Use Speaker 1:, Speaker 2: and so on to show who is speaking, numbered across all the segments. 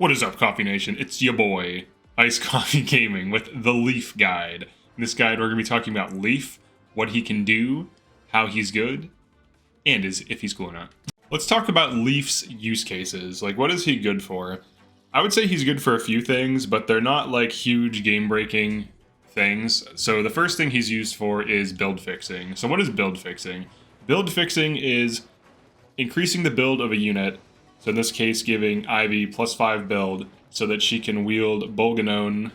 Speaker 1: What is up, Coffee Nation? It's your boy, Iced Coffee Gaming, with the Leif Guide. In this guide, we're going to be talking about Leif, what he can do, how he's good, and if he's cool or not. Let's talk about Leif's use cases. Like, what is he good for? I would say he's good for a few things, but they're not like huge game-breaking things. So the first thing he's used for is build fixing. So what is build fixing? Build fixing is increasing the build of a unit. So in this case, giving Ivy +5 build so that she can wield Bolganone,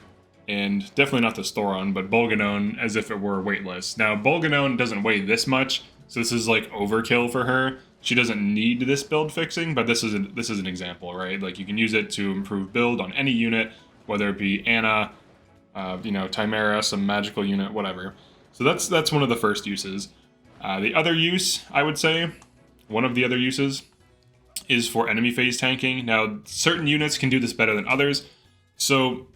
Speaker 1: and definitely not the Thoron, but Bolganone as if it were weightless. Now, Bolganone doesn't weigh this much, so this is like overkill for her. She doesn't need this build fixing, but this is an example, right? Like, you can use it to improve build on any unit, whether it be Anna, Chimera, some magical unit, whatever. So that's one of the first uses. The other use, I would say, one of the other uses is for enemy phase tanking. Now, certain units can do this better than others. So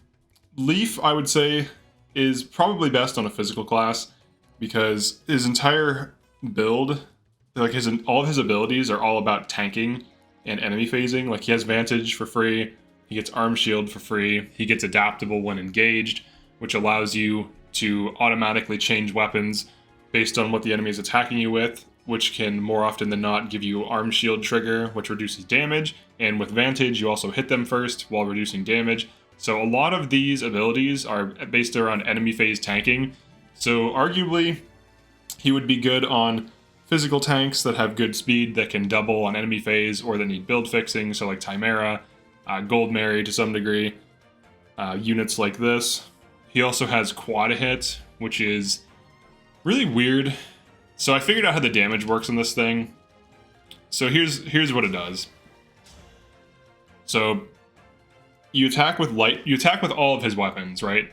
Speaker 1: Leif, I would say, is probably best on a physical class because his entire build, like all of his abilities are all about tanking and enemy phasing. Like, he has Vantage for free, he gets Arm Shield for free, he gets Adaptable when engaged, which allows you to automatically change weapons based on what the enemy is attacking you with, which can more often than not give you Arm Shield trigger, which reduces damage, and with Vantage you also hit them first while reducing damage. So a lot of these abilities are based around enemy phase tanking, so arguably he would be good on physical tanks that have good speed that can double on enemy phase or that need build fixing, so like Chimera, Gold Mary to some degree, units like this. He also has Quad Hit, which is really weird. So I figured out how the damage works on this thing. So here's what it does. So you attack with all of his weapons, right?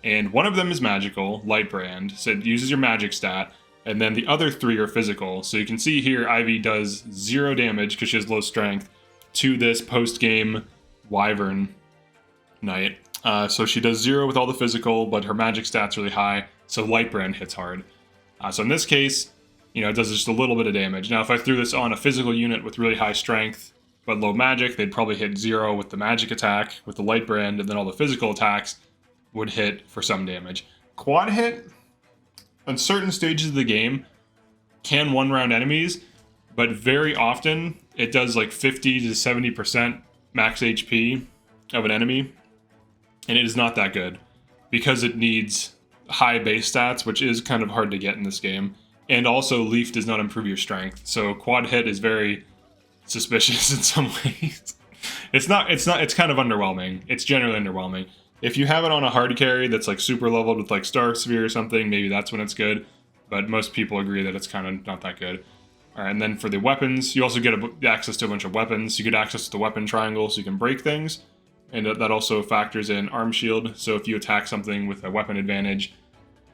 Speaker 1: And one of them is magical, Light Brand, so it uses your magic stat, and then the other three are physical. So you can see here Ivy does 0 damage because she has low strength to this post-game Wyvern Knight. So she does 0 with all the physical, but her magic stat's really high, so Light Brand hits hard. So in this case, it does just a little bit of damage. Now, if I threw this on a physical unit with really high strength but low magic, they'd probably hit 0 with the magic attack, with the Light Brand, and then all the physical attacks would hit for some damage. Quad Hit, on certain stages of the game, can one-round enemies, but very often it does like 50 to 70% max HP of an enemy, and it is not that good because it needs high base stats, which is kind of hard to get in this game. And also, Leif does not improve your strength, so Quad Hit is very suspicious in some ways. It's kind of underwhelming. It's generally underwhelming. If you have it on a hard carry that's like super leveled with like Star Sphere or something, maybe that's when it's good, but most people agree that it's kind of not that good. Alright, and then for the weapons, you also get access to a bunch of weapons. You get access to the weapon triangle so you can break things, and that also factors in Arm Shield, so if you attack something with a weapon advantage,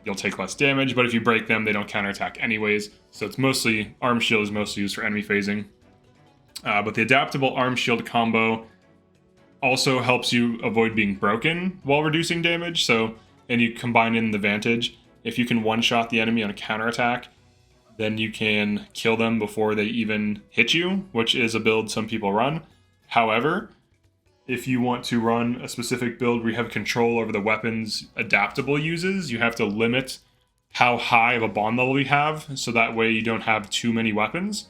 Speaker 1: you'll take less damage, but if you break them, they don't counterattack anyways. So it's mostly, Arm Shield is mostly used for enemy phasing. But the Adaptable Arm Shield combo also helps you avoid being broken while reducing damage. So, and you combine in the Vantage. If you can one-shot the enemy on a counterattack, then you can kill them before they even hit you, which is a build some people run. However, if you want to run a specific build where you have control over the weapons Adaptable uses, you have to limit how high of a bond level you have, so that way you don't have too many weapons.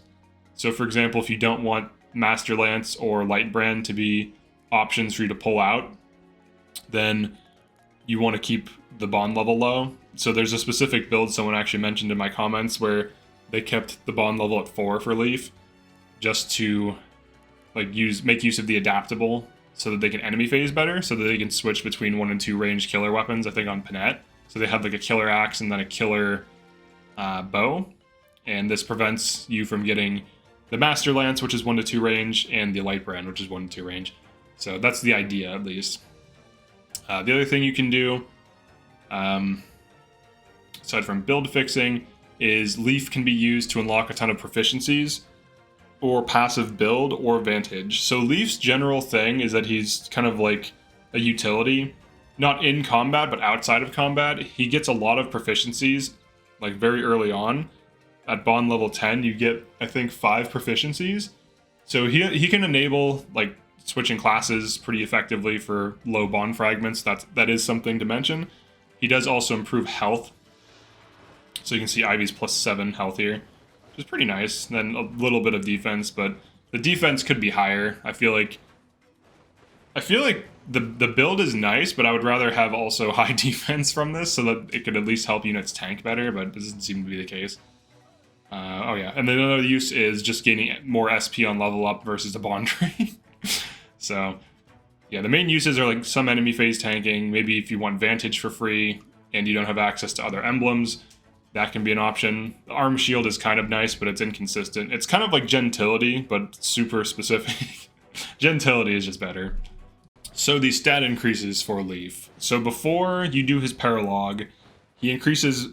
Speaker 1: So for example, if you don't want Master Lance or Light Brand to be options for you to pull out, then you want to keep the bond level low. So there's a specific build someone actually mentioned in my comments where they kept the bond level at 4 for Leif, just to like make use of the Adaptable, so that they can enemy phase better, so that they can switch between 1 and 2 ranged killer weapons, I think on Panette. So they have like a killer axe and then a killer bow, and this prevents you from getting the Master Lance, which is 1 to 2 range, and the Light Brand, which is 1 to 2 range. So that's the idea, at least. The other thing you can do, aside from build fixing, is Leif can be used to unlock a ton of proficiencies, or passive build, or Vantage. So Leif's general thing is that he's kind of like a utility, not in combat, but outside of combat. He gets a lot of proficiencies, like very early on. At bond level 10, you get, I think, 5 proficiencies. So he can enable like switching classes pretty effectively for low bond fragments. That is something to mention. He does also improve health. So you can see Ivy's +7 health here, which is pretty nice. And then a little bit of defense, but the defense could be higher. I feel like the build is nice, but I would rather have also high defense from this so that it could at least help units tank better, but this doesn't seem to be the case. Oh yeah, and then another use is just gaining more SP on level up versus the bond tree. So yeah, the main uses are like some enemy phase tanking, maybe if you want Vantage for free and you don't have access to other emblems, that can be an option. The Arm Shield is kind of nice, but it's inconsistent. It's kind of like Gentility, but super specific. Gentility is just better. So the stat increases for Leif. So before you do his Paralog, he increases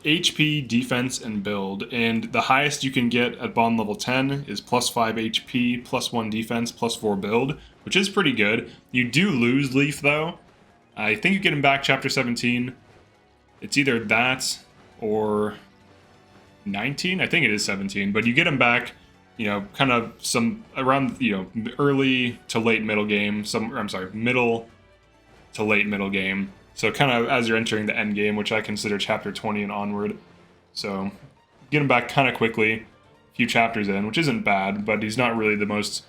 Speaker 1: HP, defense, and build, and the highest you can get at bond level 10 is +5 HP, +1 defense, +4 build, which is pretty good. You do lose Leif though. I think you get him back chapter 17. It's either that or 19. I think it is 17, but you get him back, you know, kind of some around, you know, early to late middle game. Middle to late middle game. So kind of as you're entering the end game, which I consider chapter 20 and onward. So get him back kind of quickly, a few chapters in, which isn't bad, but he's not really the most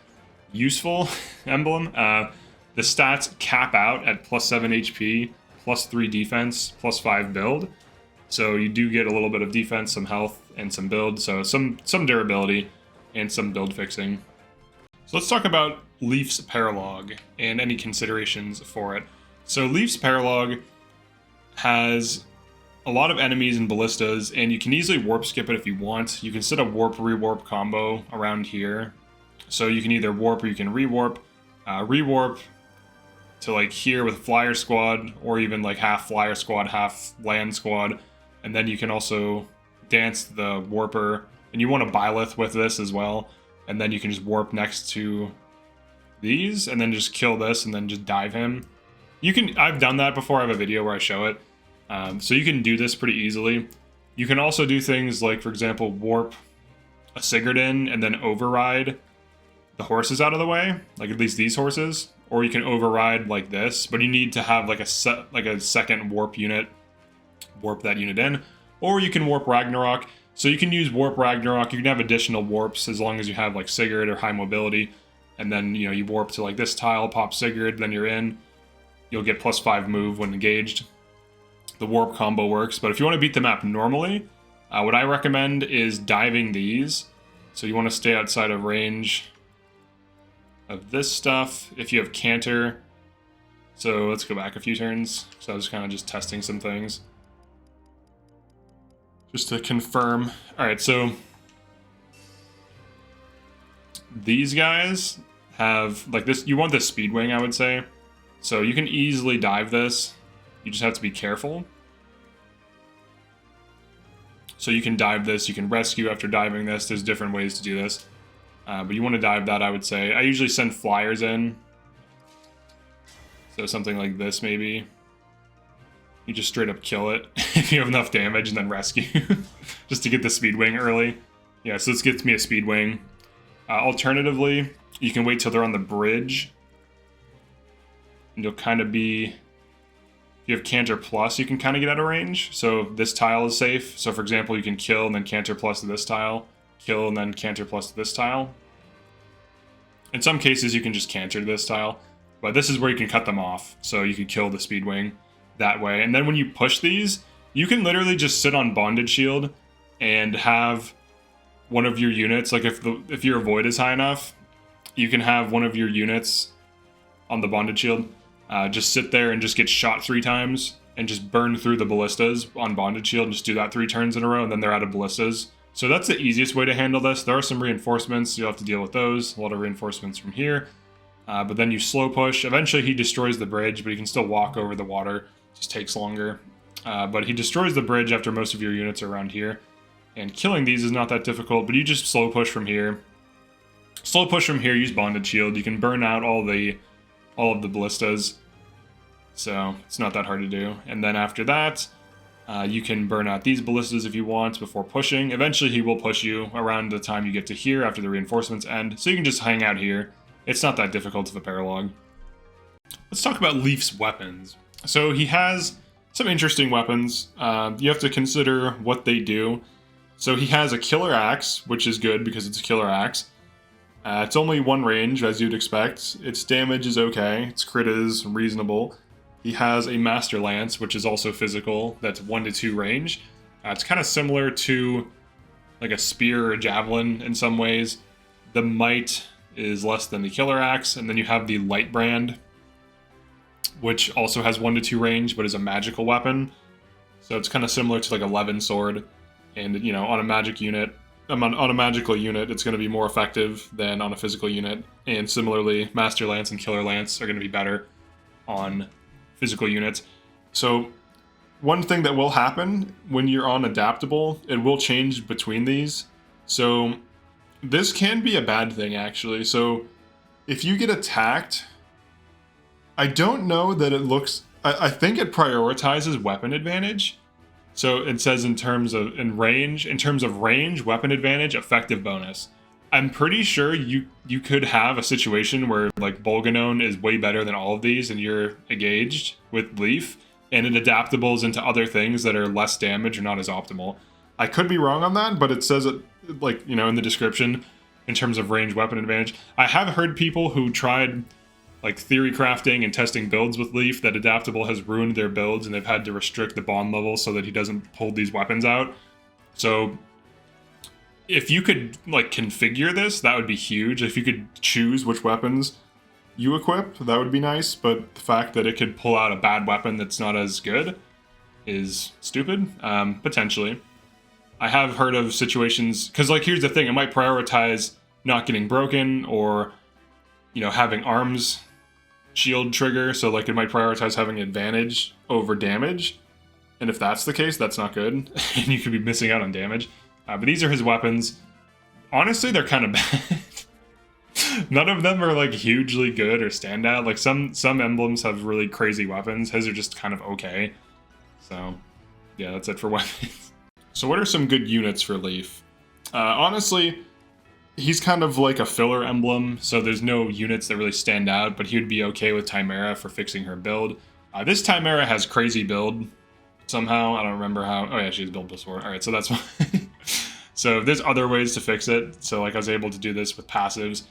Speaker 1: useful emblem. The stats cap out at +7 HP, +3 defense, +5 build. So you do get a little bit of defense, some health, and some build. So some durability and some build fixing. So let's talk about Leif's Paralog and any considerations for it. So Leif's Paralog has a lot of enemies and ballistas, and you can easily warp skip it if you want. You can set a warp-rewarp combo around here. So you can either warp or you can rewarp. Rewarp to like here with Flyer Squad, or even like half Flyer Squad, half Land Squad. And then you can also dance the Warper, and you want a Byleth with this as well. And then you can just warp next to these, and then just kill this, and then just dive him. I've done that before. I have a video where I show it. So you can do this pretty easily. You can also do things like, for example, warp a Sigurd in and then override the horses out of the way, like at least these horses. Or you can override like this, but you need to have like a second warp unit, warp that unit in. Or you can warp Ragnarok. So you can use warp Ragnarok. You can have additional warps as long as you have like Sigurd or high mobility. And then, you know, you warp to like this tile, pop Sigurd, then you're in. You'll get +5 move when engaged. The warp combo works, but if you want to beat the map normally, what I recommend is diving these. So you want to stay outside of range of this stuff if you have Canter. So let's go back a few turns. So I was kind of just testing some things. Just to confirm. Alright, so these guys have, like this, you want the speed wing, I would say. So you can easily dive this. You just have to be careful. So you can dive this, you can rescue after diving this. There's different ways to do this. But you want to dive that, I would say. I usually send flyers in. So something like this, maybe. You just straight up kill it if you have enough damage, and then rescue. Just to get the speed wing early. Yeah, so this gets me a speed wing. Alternatively, you can wait till they're on the bridge. And you'll kind of be... If you have Canter Plus, you can kind of get out of range. So this tile is safe. So for example, you can kill and then Canter Plus to this tile. Kill and then Canter Plus to this tile. In some cases, you can just Canter to this tile. But this is where you can cut them off. So you can kill the Speedwing that way. And then when you push these, you can literally just sit on Bondage Shield and have one of your units, like if your Void is high enough, you can have one of your units on the Bondage Shield just sit there and just get shot 3 times and just burn through the ballistas on Bondage Shield and just do that 3 turns in a row, and then they're out of ballistas. So that's the easiest way to handle this. There are some reinforcements, you'll have to deal with those. A lot of reinforcements from here. But then you slow push. Eventually he destroys the bridge, but he can still walk over the water. It just takes longer. But he destroys the bridge after most of your units are around here. And killing these is not that difficult, but you just slow push from here. Slow push from here, use Bondage Shield. You can burn out all of the ballistas. So it's not that hard to do. And then after that, you can burn out these ballistas if you want before pushing. Eventually he will push you around the time you get to here after the reinforcements end. So you can just hang out here It's not that difficult of a paralog. Let's talk about Leif's weapons. So he has some interesting weapons. You have to consider what they do. So he has a killer axe, which is good because it's a killer axe. It's only one range, as you'd expect. Its damage is okay. Its crit is reasonable. He has a Master Lance, which is also physical. That's 1 to 2 range. It's kind of similar to like a spear or a javelin in some ways. The might is less than the killer axe, and then you have the light brand, which also has 1 to 2 range, but is a magical weapon. So it's kind of similar to like a Levin sword, and you know, on a magic unit, on a magical unit, it's going to be more effective than on a physical unit. And similarly, Master Lance and Killer Lance are going to be better on physical units. So one thing that will happen when you're on Adaptable, it will change between these. So this can be a bad thing, actually. So if you get attacked, I don't know that it looks... I think it prioritizes weapon advantage. So it says in terms of range, weapon advantage, effective bonus. I'm pretty sure you could have a situation where like Bolganone is way better than all of these and you're engaged with Leif, and it adaptables into other things that are less damage or not as optimal. I could be wrong on that, but it says it like, you know, in the description in terms of range weapon advantage. I have heard people who tried like theory crafting and testing builds with Leif that Adaptable has ruined their builds and they've had to restrict the bond level so that he doesn't pull these weapons out. So if you could like configure this, that would be huge. If you could choose which weapons you equip, that would be nice. But the fact that it could pull out a bad weapon that's not as good is stupid, potentially. I have heard of situations, because like here's the thing, it might prioritize not getting broken or, you know, having arms shield trigger, so like it might prioritize having advantage over damage, and if that's the case, that's not good, and you could be missing out on damage. But these are his weapons. Honestly, they're kind of bad. None of them are like hugely good or stand out. Like some emblems have really crazy weapons. His are just kind of okay. So yeah, that's it for weapons. So what are some good units for Leif? Honestly, he's kind of like a filler emblem, so there's no units that really stand out, but he would be okay with Chimera for fixing her build. This Chimera has crazy build somehow. I don't remember how. Oh yeah, she has build +4. Alright, so that's fine. So there's other ways to fix it. So like I was able to do this with passives.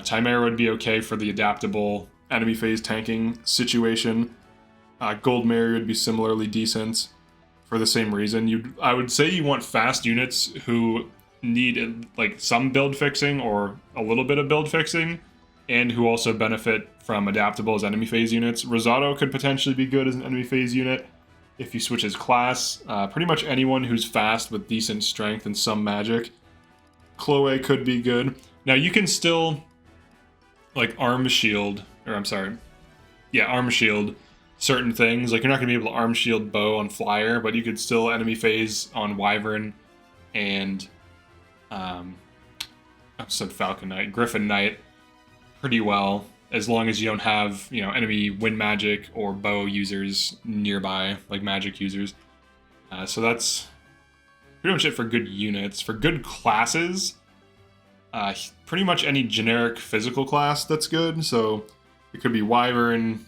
Speaker 1: Chimera would be okay for the Adaptable enemy phase tanking situation. Gold Mary would be similarly decent for the same reason. I would say you want fast units who need like some build fixing or a little bit of build fixing, and who also benefit from Adaptable as enemy phase units. Rosado could potentially be good as an enemy phase unit if you switch his class. Pretty much anyone who's fast with decent strength and some magic. Chloe could be good. Now you can still like arm shield certain things. Like you're not gonna be able to arm shield bow on flyer, but you could still enemy phase on wyvern and I said Falcon Knight, Griffin Knight pretty well, as long as you don't have, you know, enemy wind magic or bow users nearby, like magic users. So that's pretty much it for good units. For good classes, pretty much any generic physical class that's good. So it could be Wyvern,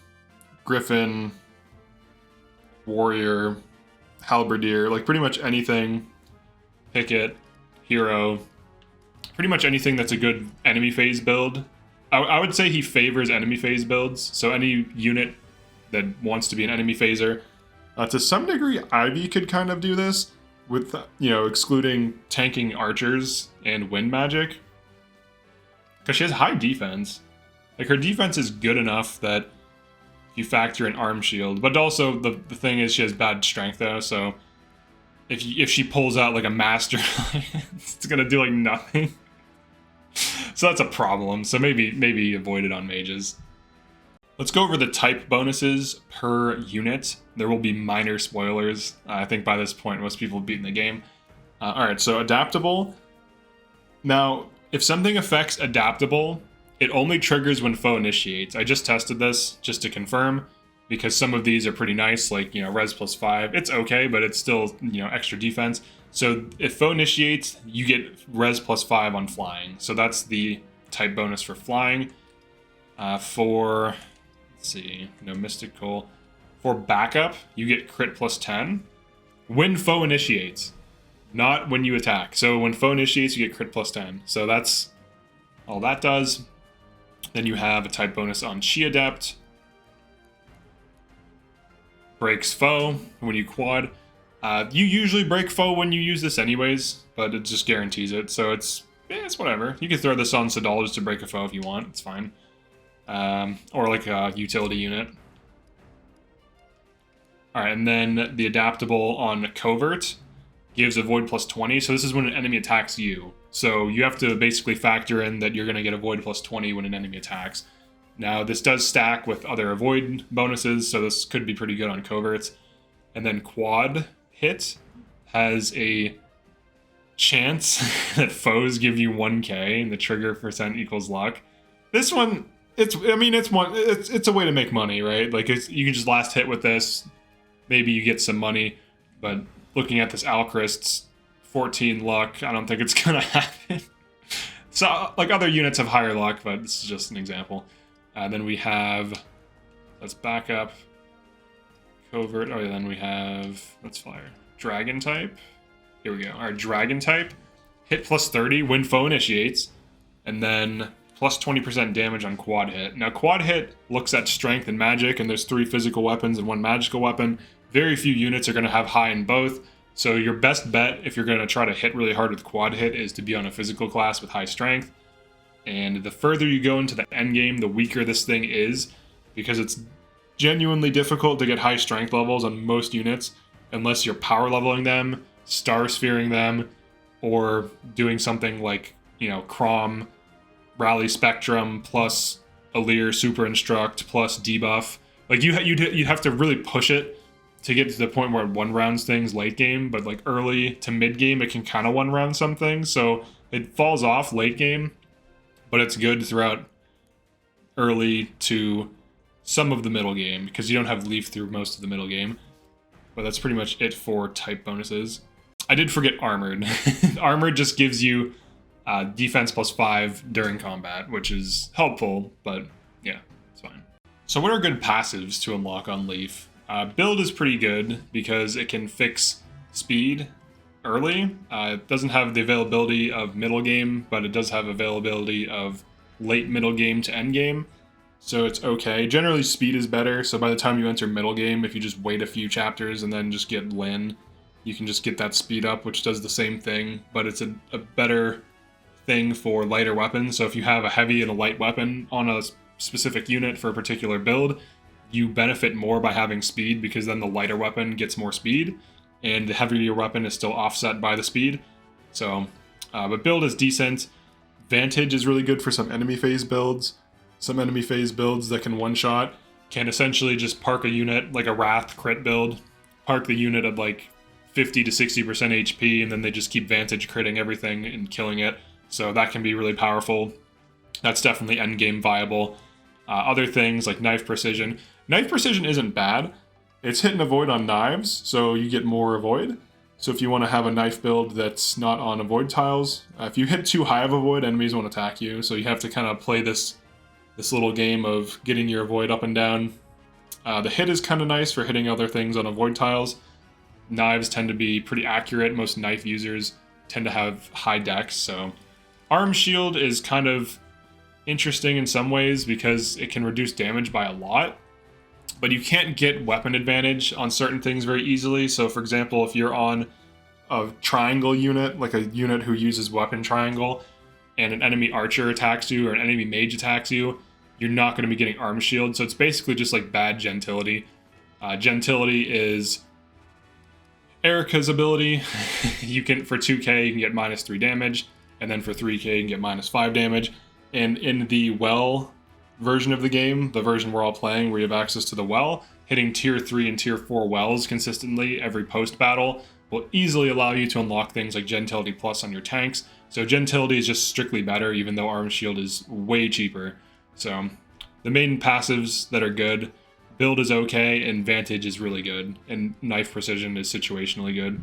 Speaker 1: Griffin, Warrior, Halberdier, like pretty much anything. Picket, Hero, pretty much anything that's a good enemy phase build. I would say he favors enemy phase builds, so any unit that wants to be an enemy phaser. To some degree, Ivy could kind of do this, with, you know, excluding tanking archers and wind magic. Because she has high defense. Like, her defense is good enough that you factor in arm shield, but also the thing is she has bad strength though, so if she pulls out like a master, it's gonna do like nothing. So that's a problem. So maybe avoid it on mages. Let's go over the type bonuses per unit. There will be minor spoilers. I think by this point most people have beaten the game. Alright, so Adaptable. Now, if something affects Adaptable, it only triggers when foe initiates. I just tested this just to confirm, because some of these are pretty nice, like, you know, res +5. It's okay, but it's still, you know, extra defense. So if foe initiates, you get res +5 on flying. So that's the type bonus for flying. For, let's see, no mystical. For backup, you get crit plus 10 when foe initiates, not when you attack. So when foe initiates, you get crit plus 10. So that's all that does. Then you have a type bonus on Chi Adept. Breaks foe when you quad. You usually break foe when you use this anyways, but it just guarantees it. So it's whatever. You can throw this on Sadal just to break a foe if you want. It's fine. Or like a utility unit. Alright, and then the Adaptable on Covert gives a Void plus 20. So this is when an enemy attacks you. So you have to basically factor in that you're going to get a Void plus 20 when an enemy attacks. Now, this does stack with other Avoid bonuses, so this could be pretty good on Coverts. And then Quad Hit has a chance that foes give you 1k, and the trigger percent equals luck. This one, it's a way to make money, right? Like, you can just last hit with this. Maybe you get some money, but looking at this Alchrist's 14 luck, I don't think it's gonna happen. So, like, other units have higher luck, but this is just an example. Then we have, let's back up, Covert. Oh yeah, then we have, let's fire, Dragon type. Here we go. Our Dragon type, hit plus 30 when foe initiates, and then plus 20% damage on quad hit. Now, quad hit looks at strength and magic, and there's 3 physical weapons and 1 magical weapon. Very few units are going to have high in both, so your best bet if you're going to try to hit really hard with quad hit is to be on a physical class with high strength. And the further you go into the end game, the weaker this thing is, because it's genuinely difficult to get high strength levels on most units unless you're power leveling them, star sphering them, or doing something like, you know, Crom, Rally Spectrum, plus Alir Super Instruct, plus debuff. Like, you'd have to really push it to get to the point where it one-rounds things late game, but like early to mid game, it can kind of one-round some things, so it falls off late game, but it's good throughout early to some of the middle game, because you don't have Leaf through most of the middle game. But that's pretty much it for type bonuses. I did forget Armored. Armored just gives you defense plus 5 during combat, which is helpful, but yeah, it's fine. So what are good passives to unlock on Leaf? Build is pretty good because it can fix speed early. It doesn't have the availability of middle game, but it does have availability of late middle game to end game. So it's okay. Generally, speed is better, so by the time you enter middle game, if you just wait a few chapters and then just get Lin, you can just get that speed up, which does the same thing, but it's a better thing for lighter weapons. So if you have a heavy and a light weapon on a specific unit for a particular build, you benefit more by having speed, because then the lighter weapon gets more speed, and the heavier weapon is still offset by the speed. So, but build is decent. Vantage is really good for some enemy phase builds. Some enemy phase builds that can one-shot can essentially just park a unit, like a Wrath crit build, park the unit at like 50 to 60% HP, and then they just keep Vantage critting everything and killing it. So that can be really powerful. That's definitely endgame viable. Other things like Knife Precision. Knife Precision isn't bad. It's hit and avoid on knives, so you get more avoid. So if you want to have a knife build that's not on avoid tiles, if you hit too high of avoid, enemies won't attack you. So you have to kind of play this little game of getting your avoid up and down. The hit is kind of nice for hitting other things on avoid tiles. Knives tend to be pretty accurate. Most knife users tend to have high dex, so Arm Shield is kind of interesting in some ways because it can reduce damage by a lot, but you can't get weapon advantage on certain things very easily. So for example, if you're on a triangle unit, like a unit who uses weapon triangle, and an enemy archer attacks you or an enemy mage attacks you, you're not going to be getting Arm Shield. So it's basically just like bad Gentility. Gentility is Erica's ability. You can, for 2k, you can get -3 damage, and then for 3k, you can get -5 damage. And in the well version of the game, the version we're all playing, where you have access to the well, hitting tier 3 and tier 4 wells consistently every post-battle will easily allow you to unlock things like Gentility Plus on your tanks. So Gentility is just strictly better, even though Arm Shield is way cheaper. So the main passives that are good, Build is okay, and Vantage is really good, and Knife Precision is situationally good.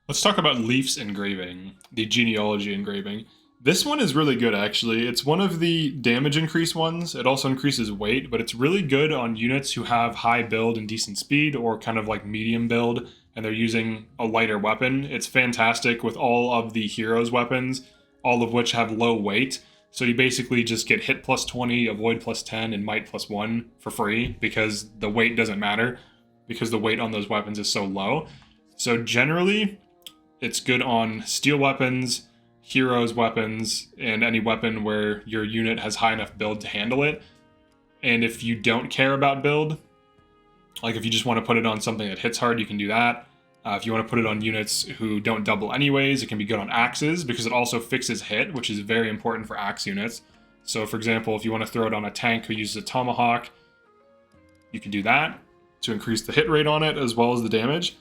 Speaker 1: Let's talk about Leif's Engraving, the Genealogy Engraving. This one is really good, actually. It's one of the damage increase ones. It also increases weight, but it's really good on units who have high build and decent speed, or kind of like medium build, and they're using a lighter weapon. It's fantastic with all of the heroes' weapons, all of which have low weight. So you basically just get hit plus 20, avoid plus 10, and might plus 1 for free, because the weight doesn't matter, because the weight on those weapons is so low. So generally, it's good on steel weapons, heroes weapons, and any weapon where your unit has high enough build to handle it. And if you don't care about build, like if you just want to put it on something that hits hard, you can do that. If you want to put it on units who don't double anyways, it can be good on axes because it also fixes hit, which is very important for axe units. So for example, if you want to throw it on a tank who uses a tomahawk, you can do that to increase the hit rate on it as well as the damage,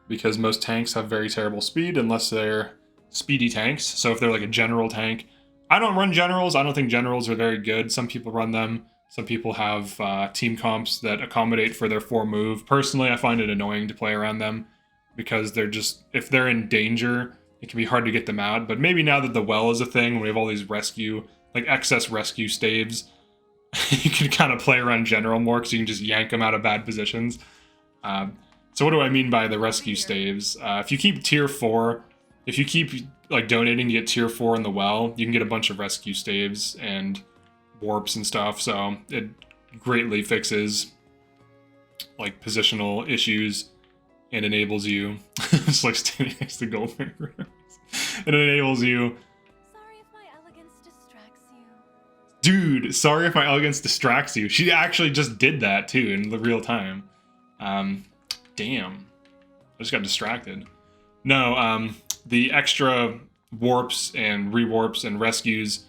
Speaker 1: because most tanks have very terrible speed unless they're speedy tanks. So if they're like a general tank, I don't run generals. I don't think generals are very good. Some people run them. Some people have team comps that accommodate for their 4 move. Personally, I find it annoying to play around them because they're just, if they're in danger, it can be hard to get them out. But maybe now that the well is a thing, we have all these rescue, like excess rescue staves, you can kind of play around general more because you can just yank them out of bad positions. So what do I mean by the rescue staves? If you keep tier 4, if you keep like donating to get tier 4 in the well, you can get a bunch of rescue staves and warps and stuff. So it greatly fixes like positional issues and enables you. It's like standing next to Goldberg. It enables you.
Speaker 2: Sorry if my elegance distracts you.
Speaker 1: Dude, sorry if my elegance distracts you. She actually just did that too in the real time. Damn. I just got distracted. No, the extra warps and rewarps and rescues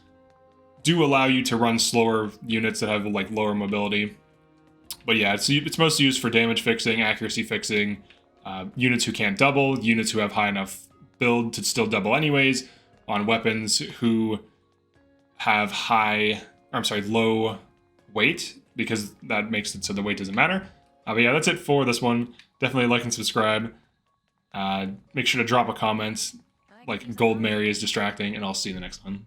Speaker 1: do allow you to run slower units that have like lower mobility. But yeah, it's mostly used for damage fixing, accuracy fixing, units who can't double, units who have high enough build to still double anyways, on weapons who have low weight, because that makes it so the weight doesn't matter. But yeah, that's it for this one. Definitely like and subscribe. Make sure to drop a comment. Like Gold Mary is distracting, and I'll see you in the next one.